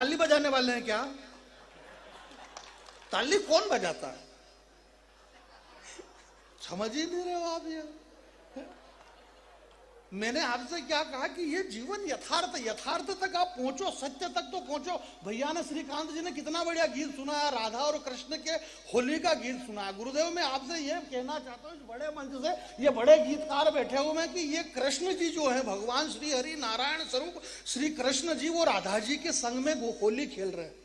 ताली बजाने वाले हैं क्या? ताली कौन बजाता है? समझ ही नहीं रहे हो आप ये। मैंने आपसे क्या कहा कि ये जीवन यथार्थ तक आप पहुंचो, सत्य तक तो पहुंचो। भैया ने श्रीकांत जी ने कितना बढ़िया गीत सुनाया, राधा और कृष्ण के होली का गीत सुनाया। गुरुदेव मैं आपसे ये कहना चाहता हूँ इस बड़े मंच से, ये बड़े गीतकार बैठे हुए हैं कि ये कृष्ण जी जो है, भगवान श्री हरि नारायण स्वरूप श्री कृष्ण जी वो राधा जी के संग में होली खेल रहे हैं।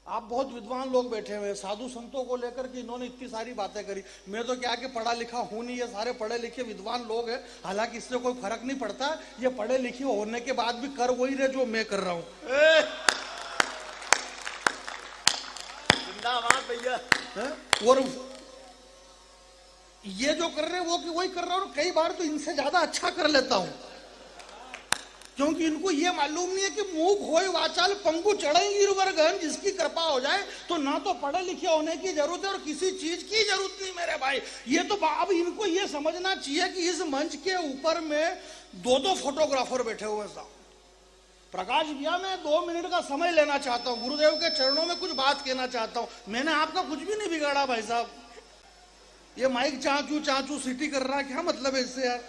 आप बहुत विद्वान लोग बैठे हुए हैं, साधु संतों को लेकर के इन्होंने इतनी सारी बातें करी। मैं तो क्या कि पढ़ा लिखा हूं नहीं, ये सारे पढ़े लिखे विद्वान लोग हैं। हालांकि इससे कोई फर्क नहीं पड़ता, ये पढ़े लिखे होने के बाद भी कर वही रहे जो मैं कर रहा हूं। जिंदाबाद भैया। और ये जो कर रहे हैं वो कि वही कर रहा हूं, कई बार तो इनसे ज्यादा अच्छा कर लेता हूं, क्योंकि इनको ये मालूम नहीं है कि मूक होय वाचाल पंगु चढ़ेंगी गिरवर गहन, जिसकी कृपा हो जाए तो ना तो पढ़े लिखे होने की जरूरत है और किसी चीज की जरूरत नहीं मेरे भाई। ये तो अब इनको ये समझना चाहिए कि इस मंच के ऊपर में दो फोटोग्राफर बैठे हुए हैं। प्रकाश भैया मैं 2 मिनट का समय लेना चाहता हूँ, गुरुदेव के चरणों में कुछ बात कहना चाहता हूँ। मैंने आपका कुछ भी नहीं बिगाड़ा भाई साहब। ये माइक चाचू सीटी कर रहा है, क्या मतलब है इससे यार?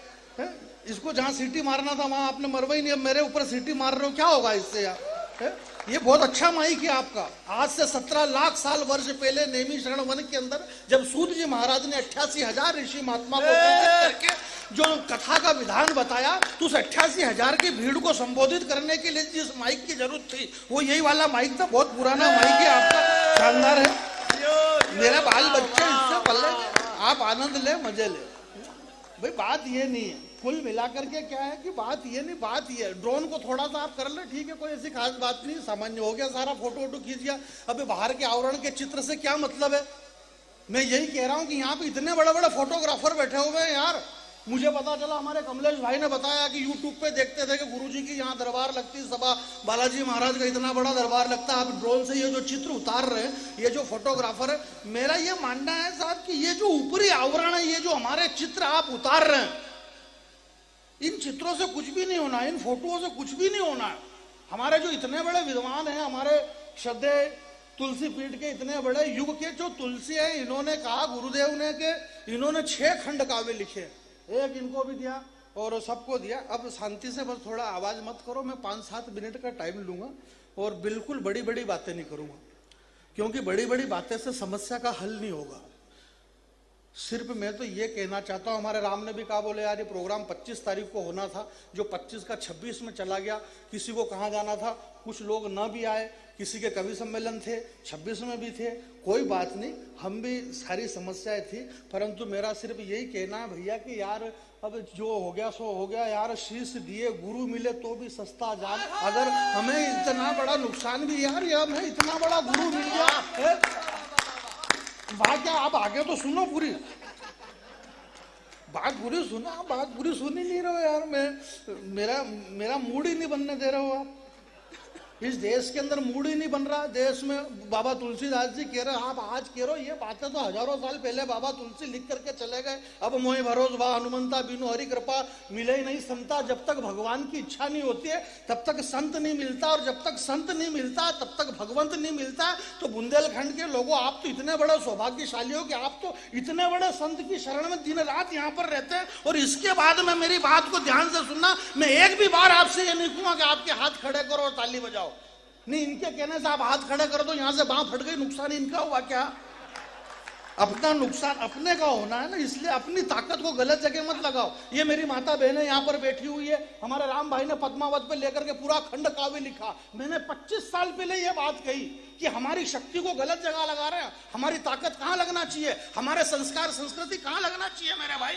इसको जहां सीटी मारना था वहां आपने मरवा ही नहीं, अब मेरे ऊपर सीटी मार रहे हो, क्या होगा इससे यार? ये बहुत अच्छा माइक है आपका। आज से 17 लाख साल वर्ष पहले नेमी शरण वन के अंदर जब सूत जी महाराज ने 88,000 ऋषि महात्मा को करके जो कथा का विधान बताया, तो उस 88,000 की भीड़ को संबोधित करने के लिए जिस माइक की जरूरत थी वो यही वाला माइक था। बहुत पुराना माइक है आपका, शानदार है। मेरे बाल बच्चे इससे पल्ले, आप आनंद ले, मजे ले भाई। बात ये नहीं है, कुल मिलाकर के क्या है कि बात ये नहीं, बात ये ड्रोन को थोड़ा सा आप कर ले, ठीक है, कोई ऐसी खास बात नहीं, सामान्य हो गया, सारा फोटो वोटो खींच गया। अबे बाहर के आवरण के चित्र से क्या मतलब है? मैं यही कह रहा हूं कि यहाँ पे इतने बड़े बड़े फोटोग्राफर बैठे हुए हैं यार। मुझे पता चला, हमारे कमलेश भाई ने बताया कि यूट्यूब पे देखते थे कि गुरुजी की यहाँ दरबार लगती, सभा बालाजी महाराज का इतना बड़ा दरबार लगता है। आप ड्रोन से ये जो चित्र उतार रहे हैं, ये जो फोटोग्राफर है, मेरा ये मानना है साहब कि ये जो ऊपरी आवरण है, ये जो हमारे चित्र आप उतार रहे हैं, इन चित्रों से कुछ भी नहीं होना, इन फोटोओं से कुछ भी नहीं होना है। हमारे जो इतने बड़े विद्वान हैं, हमारे श्रद्धेय तुलसी पीठ के इतने बड़े युग के जो तुलसी है, इन्होंने कहा गुरुदेव ने कि इन्होंने 6 खंड काव्य लिखे, एक इनको भी दिया और सबको दिया। अब शांति से बस थोड़ा आवाज मत करो, मैं 5-7 मिनट का टाइम लूंगा और बिल्कुल बड़ी बड़ी बातें नहीं करूंगा, क्योंकि बड़ी बड़ी बातें से समस्या का हल नहीं होगा। सिर्फ मैं तो ये कहना चाहता हूँ, हमारे राम ने भी कहा, बोले यार ये प्रोग्राम 25 तारीख को होना था, जो 25 का 26 में चला गया। किसी को कहाँ जाना था, कुछ लोग न भी आए, किसी के कवि सम्मेलन थे, 26 में भी थे, कोई बात नहीं, हम भी सारी समस्याएं थी। परंतु मेरा सिर्फ यही कहना है भैया कि यार अब जो हो गया सो हो गया यार। शीश दिए गुरु मिले तो भी सस्ता जान। अगर हमें इतना बड़ा नुकसान भी यार, या हमें इतना बड़ा गुरु मिल गया, बात क्या, आप आगे तो सुनो पूरी बात, पूरी सुना, बात पूरी सुन ही नहीं रहे हो यार। मेरा मूड ही नहीं बनने दे रहे हो आप। इस देश के अंदर मूड ही नहीं बन रहा। देश में बाबा तुलसीदास जी कह रहे, आप आज कह रहे हो, ये बातें तो हजारों साल पहले बाबा तुलसी लिख करके चले गए। अब मोहि भरोस वाह हनुमंता, बिनु हरि कृपा मिले ही नहीं संता। जब तक भगवान की इच्छा नहीं होती है तब तक संत नहीं मिलता, और जब तक संत नहीं मिलता तब तक भगवंत नहीं मिलता। तो बुंदेलखंड के लोगों, आप तो इतने बड़े सौभाग्यशाली हो कि आप तो इतने बड़े संत की शरण में दिन रात यहाँ पर रहते हैं। और इसके बाद में मेरी बात को ध्यान से सुनना, मैं एक भी बार आपसे ये नहीं कहूंगा कि आपके हाथ खड़े करो और ताली बजाओ, नहीं, इनके कहने से आप हाथ खड़े कर दो, यहां से बांह फट गई, नुकसान इनका हुआ क्या? अपना नुकसान अपने का होना है ना, इसलिए अपनी ताकत को गलत जगह मत लगाओ। ये मेरी माता बहनें यहाँ पर बैठी हुई है, हमारे राम भाई ने पद्मावत पे लेकर के पूरा खंड काव्य लिखा। मैंने 25 साल पहले ये बात कही कि हमारी शक्ति को गलत जगह लगा रहे हैं। हमारी ताकत कहाँ लगना चाहिए, हमारे संस्कार संस्कृति कहाँ लगना चाहिए मेरे भाई?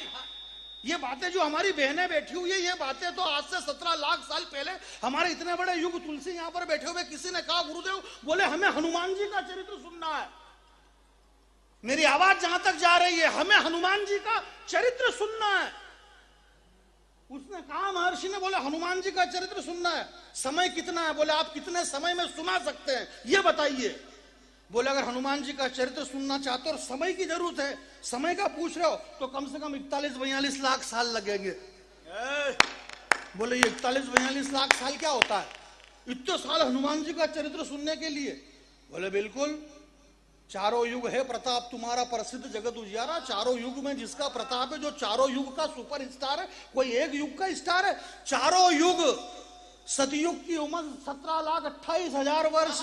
ये बातें जो हमारी बहनें बैठी हुई है, ये बातें तो आज से 17 लाख साल पहले हमारे इतने बड़े युग तुलसी यहाँ पर बैठे हुए, किसी ने कहा गुरुदेव, बोले हमें हनुमान जी का चरित्र सुनना है। मेरी आवाज जहां तक जा रही है, हमें हनुमान जी का चरित्र सुनना है। उसने कहा, महर्षि ने बोले हनुमान जी का चरित्र सुनना है, समय कितना है? बोले आप कितने समय में सुना सकते हैं, ये बताइए। बोले अगर हनुमान जी का चरित्र सुनना चाहते हो और समय की जरूरत है, समय का पूछ रहे हो, तो कम से कम 41-42 लाख साल लगेंगे। बोले ये 41-42 लाख साल क्या होता है? इतने साल हनुमान जी का चरित्र सुनने के लिए? बोले बिल्कुल, चारों युग है प्रताप तुम्हारा, प्रसिद्ध जगत उजियारा। चारों युग में जिसका प्रताप है, जो चारों युग का सुपर स्टार है, कोई एक युग का स्टार है? चारों युग, सतयुग की उम्र 17,28,000 वर्ष,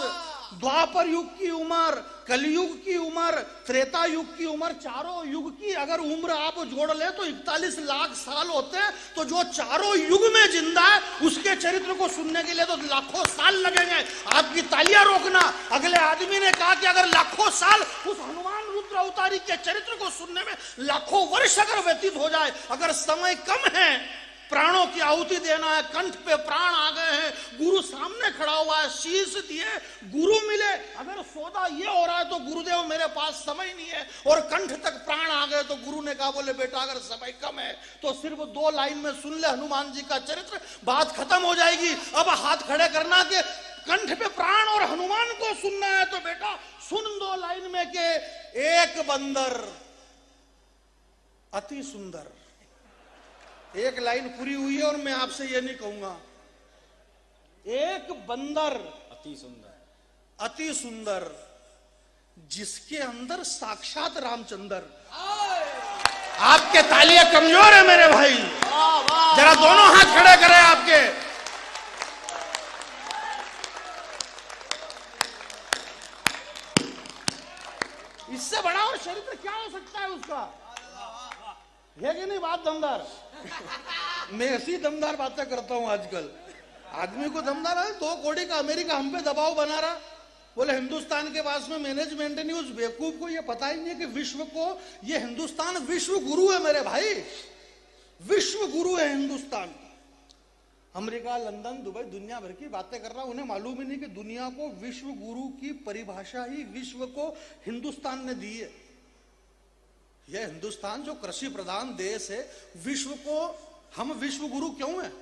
द्वापर युग की उम्र, कलयुग की उम्र, त्रेता युग की उम्र, चारों युग की अगर उम्र आप जोड़ ले तो 41 लाख साल होते हैं। तो जो चारों युग में जिंदा है, उसके चरित्र को सुनने के लिए तो लाखों साल लगेंगे। आपकी तालियां रोकना। अगले आदमी ने कहा कि अगर लाखों साल उस हनुमान रुद्र अवतारी के चरित्र को सुनने में लाखों वर्ष अगर व्यतीत हो जाए, अगर समय कम है, प्राणों की आहुति देना है, कंठ पे प्राण आ गए हैं, गुरु सामने खड़ा हुआ है, शीश दिए गुरु मिले, अगर सौदा ये हो रहा है तो गुरुदेव मेरे पास समय नहीं है, और कंठ तक प्राण आ गए, तो गुरु ने कहा बोले बेटा अगर समय कम है तो सिर्फ 2 लाइन में सुन ले हनुमान जी का चरित्र, बात खत्म हो जाएगी। अब हाथ खड़े करना के कंठ पे प्राण और हनुमान को सुनना है तो बेटा सुन 2 लाइन में के एक बंदर अति सुंदर। एक लाइन पूरी हुई है और मैं आपसे ये नहीं कहूंगा, एक बंदर अति सुंदर, अति सुंदर, जिसके अंदर साक्षात रामचंद्र। आपके तालियां कमजोर है मेरे भाई, जरा दोनों हाथ खड़े करें आपके। इससे बड़ा और चरित्र क्या हो सकता है उसका? है कि नहीं बात दमदार? मैं ऐसी दमदार बातें करता हूं आजकल। आदमी को दमदार है, 2 करोड़ का अमेरिका हम पे दबाव बना रहा। बोले हिंदुस्तान के पास में मैनेजमेंट नहीं। उस बेवकूफ को ये पता ही नहीं है कि विश्व को, ये हिंदुस्तान विश्व गुरु है मेरे भाई, विश्व गुरु है हिंदुस्तान। अमेरिका, लंदन, दुबई, दुनिया भर की बातें कर रहा हूं, उन्हें मालूम ही नहीं कि दुनिया को विश्व गुरु की परिभाषा ही विश्व को हिंदुस्तान ने दी है। यह हिंदुस्तान जो कृषि प्रधान देश है, विश्व को हम विश्व गुरु क्यों हैं?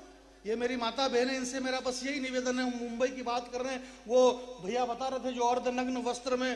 ये मेरी माता बहनें, इनसे मेरा बस यही निवेदन है। मुंबई की बात कर रहे हैं, वो भैया बता रहे थे जो अर्धनग्न वस्त्र में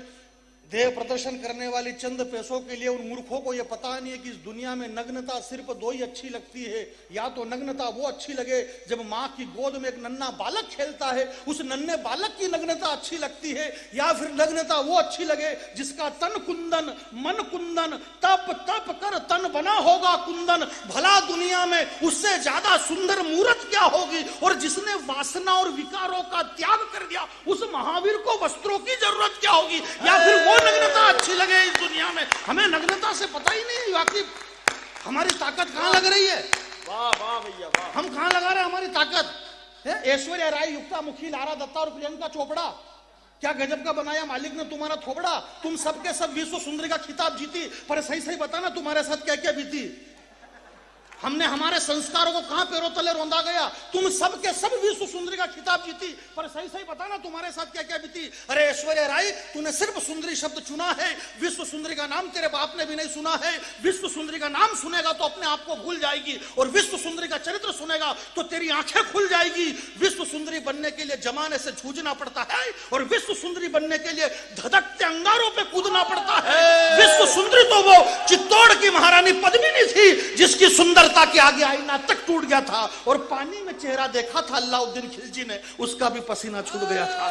देह प्रदर्शन करने वाली चंद पैसों के लिए, उन मूर्खों को यह पता नहीं है कि इस दुनिया में नग्नता सिर्फ 2 ही अच्छी लगती है। या तो नग्नता वो अच्छी लगे जब माँ की गोद में एक नन्हा बालक खेलता है, उस नन्हे बालक की नग्नता अच्छी लगती है, या फिर नग्नता वो अच्छी लगे जिसका तन कुंदन मन कुंदन, तप तप कर तन बना होगा कुंदन। भला दुनिया में उससे ज्यादा सुंदर मूर्त क्या होगी? और जिसने वासना और विकारों का त्याग कर दिया, उस महावीर को वस्त्रों की जरूरत क्या होगी? या फिर वो नग्नता अच्छी लगे इस दुनिया में? हमें नग्नता से पता ही नहीं बाकी हमारी ताकत कहां लग रही है। वाह वाह भैया वाह। हम कहां लगा रहे हैं हमारी ताकत? ऐश्वर्या राय, युक्ता मुखी, लारा दत्ता और प्रियंका चोपड़ा, क्या गजब का बनाया मालिक ने तुम्हारा थोपड़ा। तुम सबके सब विश्व सुंदरी का खिताब जीती, पर सही सही बताना तुम्हारे साथ क्या क्या बीती। हमने हमारे संस्कारों को कहां पैरों तले रौंदा गया। तुम सबके सब विश्व सुंदरी का खिताब जीती, पर सही सही बताना तुम्हारे साथ क्या क्या बीती। अरे ऐश्वर्या राय, तूने सिर्फ सुंदरी शब्द चुना है, विश्व सुंदरी का नाम तेरे बाप ने भी नहीं सुना है। विश्व सुंदरी का नाम सुनेगा तो अपने आप को भूल जाएगी, और विश्व सुंदरी का चरित्र सुनेगा तो तेरी आंखें खुल जाएगी। विश्व सुंदरी बनने के लिए जमाने से जूझना पड़ता है, और विश्व सुंदरी बनने के लिए धधकते अंगारों पे कूदना पड़ता है। विश्व सुंदरी तो वो चित्तौड़ की महारानी पद्मिनी थी, जिसकी सुंदर के आगे आईना तक टूट गया था, और पानी में चेहरा देखा था अलाउद्दीन खिलजी ने, उसका भी पसीना छूट गया था।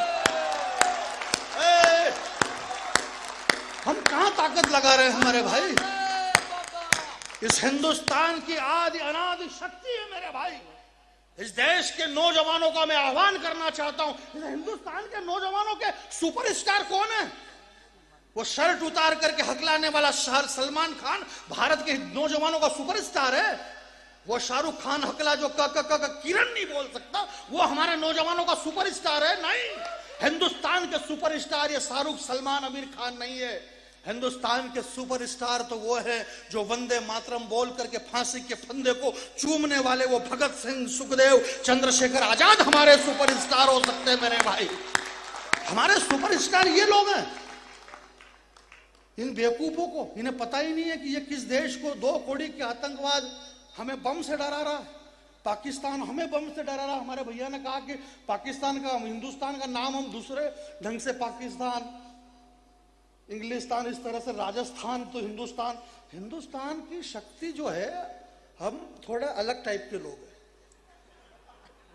हम कहां ताकत लगा रहे हैं हमारे भाई? इस हिंदुस्तान की आदि अनादि शक्ति है मेरे भाई। इस देश के नौजवानों का मैं आह्वान करना चाहता हूं, इस हिंदुस्तान के नौजवानों के सुपरस्टार कौन है? वो शर्ट उतार करके हकलाने वाला सलमान खान भारत के नौजवानों का सुपरस्टार है। वो शाहरुख खान हकला जो किरण नहीं बोल सकता, वो हमारे नौजवानों का सुपरस्टार है? नहीं, हिंदुस्तान के सुपरस्टार ये शाहरुख, सलमान, आमिर खान नहीं है। हिंदुस्तान के सुपरस्टार तो वो है जो वंदे मातरम बोल करके फांसी के फंदे को चूमने वाले, वो भगत सिंह, सुखदेव, चंद्रशेखर आजाद हमारे सुपरस्टार हो सकते हैं मेरे भाई। हमारे सुपरस्टार ये लोग हैं। इन बेवकूफों को इन्हें पता ही नहीं है कि ये किस देश को 2 करोड़ के आतंकवाद हमें बम से डरा रहा है। पाकिस्तान हमें बम से डरा रहा। हमारे भैया ने कहा कि पाकिस्तान का, हिंदुस्तान का नाम हम दूसरे ढंग से पाकिस्तान, इंग्लिस्तान, इस तरह से राजस्थान, तो हिंदुस्तान। हिंदुस्तान की शक्ति जो है, हम थोड़े अलग टाइप के लोग हैं।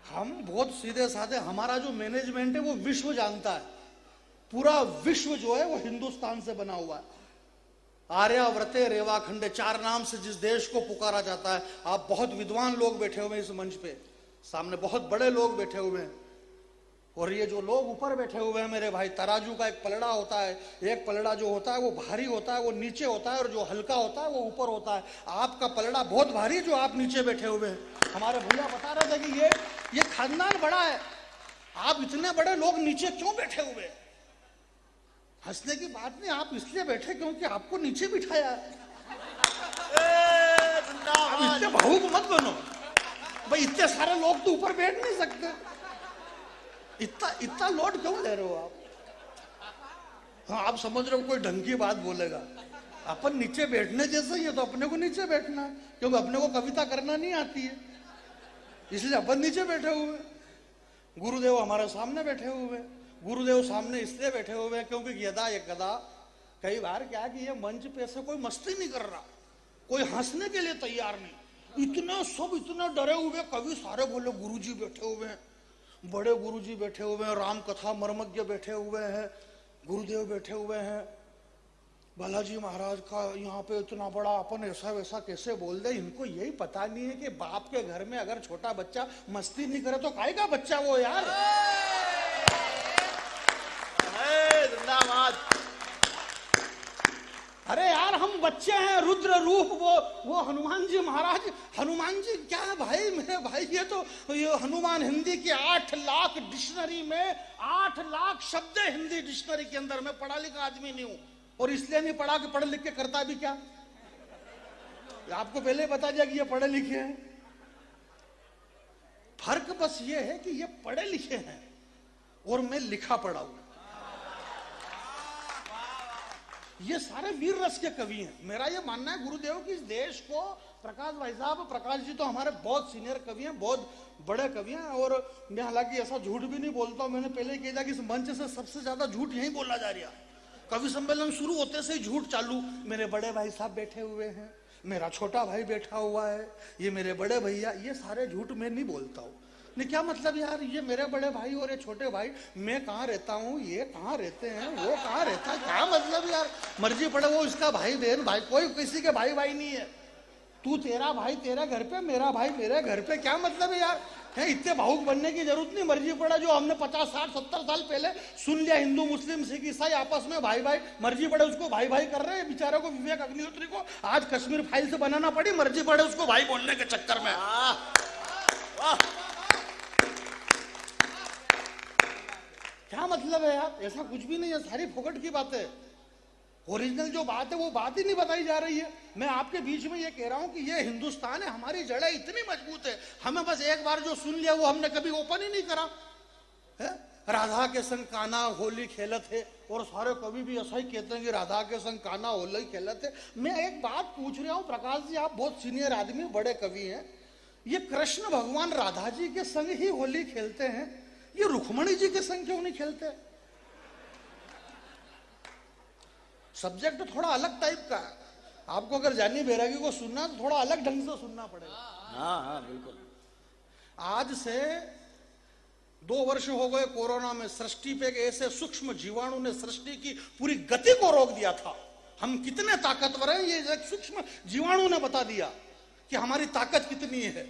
हम बहुत सीधे साधे, हमारा जो मैनेजमेंट है वो विश्व जानता है, पूरा विश्व जो है वो हिंदुस्तान से बना हुआ है। आर्यावर्ते रेवाखंडे 4 नाम से जिस देश को पुकारा जाता है। आप बहुत विद्वान लोग बैठे हुए हैं इस मंच पे, सामने बहुत बड़े लोग बैठे हुए हैं, और ये जो लोग ऊपर बैठे हुए हैं मेरे भाई, तराजू का एक पलड़ा होता है, एक पलड़ा जो होता है वो भारी होता है, वो नीचे होता है, और जो हल्का होता है वो ऊपर होता है। आपका पलड़ा बहुत भारी जो आप नीचे बैठे हुए हैं। हमारे भैया बता रहे थे कि ये खानदान बड़ा है, आप इतने बड़े लोग नीचे क्यों बैठे हुए हैं? हंसने की बात नहीं, आप इसलिए बैठे क्योंकि आपको नीचे बिठाया है। आप इतने भावुक मत बनो भाई, इतने सारे लोग तो ऊपर बैठ नहीं सकते, इतना लोड क्यों ले रहे हो आप? हाँ, आप समझ रहे हो कोई ढंग की बात बोलेगा, अपन नीचे बैठने जैसे ही है तो अपने को नीचे बैठना है, क्योंकि अपने को कविता करना नहीं आती है, इसलिए अपन नीचे बैठे हुए। गुरुदेव हमारे सामने बैठे हुए, गुरुदेव सामने इसलिए बैठे हुए हैं क्योंकि यदा ये गदा, कई बार क्या कि ये मंच पे से कोई मस्ती नहीं कर रहा, कोई हंसने के लिए तैयार नहीं, इतने सब इतने डरे हुए, कवि सारे बोले गुरुजी बैठे हुए हैं, बड़े गुरुजी बैठे हुए हैं, राम कथा मर्मज्ञ बैठे हुए हैं, गुरुदेव बैठे हुए हैं, बालाजी महाराज का यहाँ पे इतना बड़ा, अपन ऐसा वैसा कैसे बोल दे। इनको यही पता नहीं है कि बाप के घर में अगर छोटा बच्चा मस्ती नहीं करे तो काहे का बच्चा वो यार। जिंदाबाद। अरे यार हम बच्चे हैं, रुद्र रूप वो हनुमान जी महाराज, हनुमान जी क्या है भाई मेरे भाई, ये हनुमान हिंदी की 8 लाख डिक्शनरी में 8 लाख शब्द है हिंदी डिक्शनरी के अंदर। मैं पढ़ा लिखा आदमी नहीं हूं, और इसलिए नहीं पढ़ा कि पढ़ लिख के करता भी क्या, आपको पहले बता दिया कि ये पढ़े लिखे हैं। फर्क बस ये है कि ये पढ़े लिखे हैं और मैं लिखा पढ़ा हूं। ये सारे वीर रस के कवि हैं। मेरा ये मानना है गुरुदेव की इस देश को, प्रकाश भाई साहब, प्रकाश जी तो हमारे बहुत सीनियर कवि हैं, बहुत बड़े कवि हैं, और मैं हालांकि ऐसा झूठ भी नहीं बोलता हूं, मैंने पहले कहा था कि इस मंच से सबसे ज्यादा झूठ यही बोला जा रहा है। कवि सम्मेलन शुरू होते से ही झूठ चालू। मेरे बड़े भाई साहब बैठे हुए हैं, मेरा छोटा भाई बैठा हुआ है, ये मेरे बड़े भैया, ये सारे झूठ मैं नहीं बोलता हूँ। नहीं, क्या मतलब यार, ये मेरे बड़े भाई और ये छोटे भाई, मैं कहाँ रहता हूँ, ये कहाँ रहते हैं, वो कहाँ रहता है, क्या मतलब यार, मर्जी पड़े वो इसका भाई बहन, भाई कोई किसी के भाई भाई नहीं है। तू तेरा भाई तेरे घर पे, मेरा भाई मेरे घर पे, क्या मतलब है यार। है इतने भावुक बनने की जरूरत नहीं। मर्जी पड़ा जो हमने 50, 60, 70 साल पहले सुन लिया, हिंदू मुस्लिम सिख ईसाई आपस में भाई भाई, मर्जी पड़े उसको भाई भाई कर रहे हैं। बेचारे को विवेक अग्निहोत्री को आज कश्मीर फाइल से बनाना पड़ी, मर्जी पड़े उसको भाई बोलने के चक्कर में। क्या मतलब है यार, ऐसा कुछ भी नहीं है, सारी फोकट की बात है। ओरिजिनल जो बात है वो बात ही नहीं बताई जा रही है। मैं आपके बीच में ये कह रहा हूं कि ये हिंदुस्तान है, हमारी जड़ें इतनी मजबूत है, हमें बस एक बार जो सुन लिया वो हमने कभी ओपन ही नहीं करा है। राधा के संग कान्हा होली खेलत है, और सारे कवि भी ऐसा ही कहते हैं कि राधा के संग कान्हा होली खेलत है। मैं एक बात पूछ रहा हूँ प्रकाश जी, आप बहुत सीनियर आदमी, बड़े कवि हैं, ये कृष्ण भगवान राधा जी के संग ही होली खेलते हैं, ये रुक्मणी जी के संग क्यों नहीं खेलते? सब्जेक्ट थोड़ा अलग टाइप का है, आपको अगर जानी बैरागी को सुनना तो थोड़ा अलग ढंग से सुनना पड़ेगा। हाँ हाँ बिल्कुल। आज से 2 वर्ष हो गए कोरोना में, सृष्टि पे एक ऐसे सूक्ष्म जीवाणु ने सृष्टि की पूरी गति को रोक दिया था। हम कितने ताकतवर हैं, ये एक सूक्ष्म जीवाणु ने बता दिया कि हमारी ताकत कितनी है।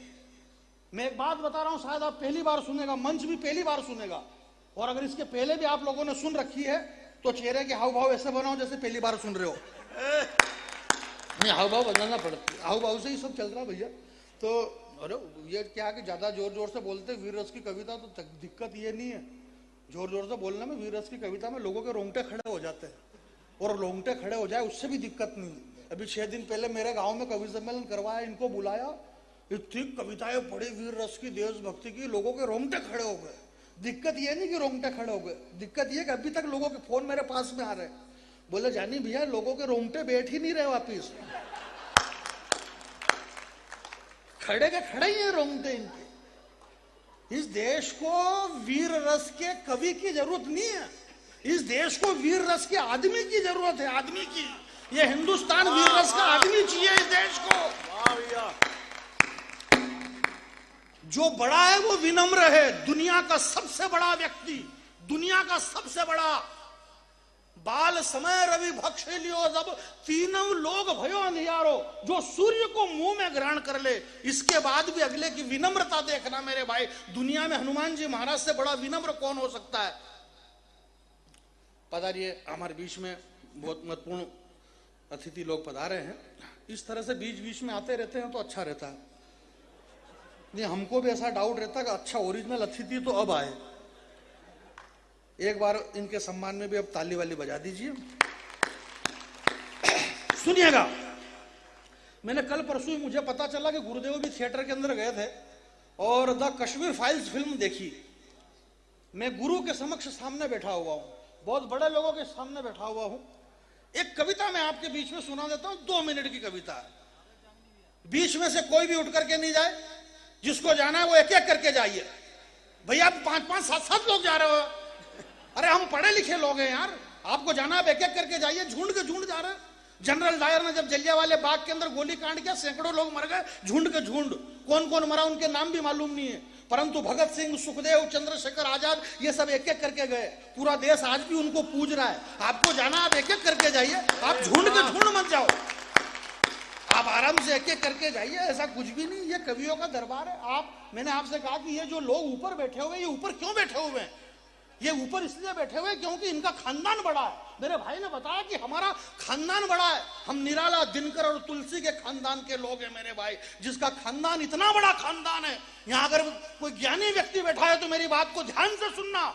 मैं एक बात बता रहा हूं, शायद आप पहली बार सुनेगा, मंच भी पहली बार सुनेगा, और अगर इसके पहले भी आप लोगों ने सुन रखी है तो चेहरे के हाव भाव ऐसे बनाओ जैसे पहली बार सुन रहे हो। नहीं, हाव भाव बनाना पड़ता है, हाव भाव से ही सब चल रहा भैया। तो अरे ये क्या कि ज्यादा जोर जोर से बोलते वीर रस की कविता, तो दिक्कत ये नहीं है, जोर जोर से बोलने में वीर रस की कविता में लोगों के रोंगटे खड़े हो जाते हैं, और रोंगटे खड़े हो जाए उससे भी दिक्कत नहीं। अभी 6 दिन पहले मेरे गाँव में कवि सम्मेलन करवाया, इनको बुलाया, इतनी कविताएं पढ़ी वीर रस की, देशभक्ति की, लोगों के रोंगटे खड़े हो गए। दिक्कत ये नहीं कि रोंगटे खड़े हो गए, दिक्कत ये कि अभी तक लोगों के फोन मेरे पास में आ रहे, बोले जानी भैया लोगों के रोंगटे बैठ ही नहीं रहे वापिस, खड़े के खड़े ही है रोंगटे इनके। इस देश को वीर रस के कवि की जरूरत नहीं है, इस देश को वीर रस के आदमी की जरूरत है, आदमी की। ये हिंदुस्तान वीर रस का आदमी चाहिए इस देश को। जो बड़ा है वो विनम्र है। दुनिया का सबसे बड़ा व्यक्ति, दुनिया का सबसे बड़ा, बाल समय रवि भक्ष लियो जब तीनों लोग भयो अंधियारो, जो सूर्य को मुंह में ग्रहण कर ले, इसके बाद भी अगले की विनम्रता देखना मेरे भाई। दुनिया में हनुमान जी महाराज से बड़ा विनम्र कौन हो सकता है। पधारिए, हमारे बीच में बहुत महत्वपूर्ण अतिथि लोग पधारे हैं। इस तरह से बीच बीच में आते रहते हैं तो अच्छा रहता है। नहीं, हमको भी ऐसा डाउट रहता है कि अच्छा ओरिजिनल अतिथि तो अब आए। एक बार इनके सम्मान में भी अब ताली वाली बजा दीजिए। सुनिएगा, मैंने कल परसों मुझे पता चला कि गुरुदेव भी थिएटर के अंदर गए थे और द कश्मीर फाइल्स फिल्म देखी। मैं गुरु के समक्ष सामने बैठा हुआ हूं, बहुत बड़े लोगों के सामने बैठा हुआ हूं। एक कविता मैं आपके बीच में सुना देता हूं, 2 मिनट की कविता है। बीच में से कोई भी उठ करके नहीं जाए, जिसको जाना है वो एक एक करके जाइए। भैया 5-5, 7-7 लोग जा रहे हो। अरे हम पढ़े लिखे लोग हैं यार, आपको जाना है एक एक करके जाइए। झुंड के झुंड जा रहे हैं। जनरल डायर ने जब जलियांवाले बाग के अंदर गोली कांड किया, सैकड़ों लोग मर गए, झुंड के झुंड। कौन कौन मरा उनके नाम भी मालूम नहीं है, परंतु भगत सिंह, सुखदेव, चंद्रशेखर आजाद, ये सब एक एक करके गए। पूरा देश आज भी उनको पूज रहा है। आपको जाना, आप एक एक करके जाइए, आप झुंड के झुंड मत जाओ, आप आराम से एक एक करके जाइए। ऐसा कुछ भी नहीं, ये कवियों का दरबार है। मैंने आपसे कहा कि ये जो लोग ऊपर बैठे हुए, ये ऊपर क्यों बैठे हुए हैं? ये ऊपर इसलिए बैठे हुए क्योंकि इनका खानदान बड़ा है। मेरे भाई ने बताया कि हमारा खानदान बड़ा है। हम निराला, दिनकर और तुलसी के खानदान के लोग हैं मेरे भाई, जिसका खानदान इतना बड़ा खानदान है। यहां अगर कोई ज्ञानी व्यक्ति बैठा है तो मेरी बात को ध्यान से सुनना।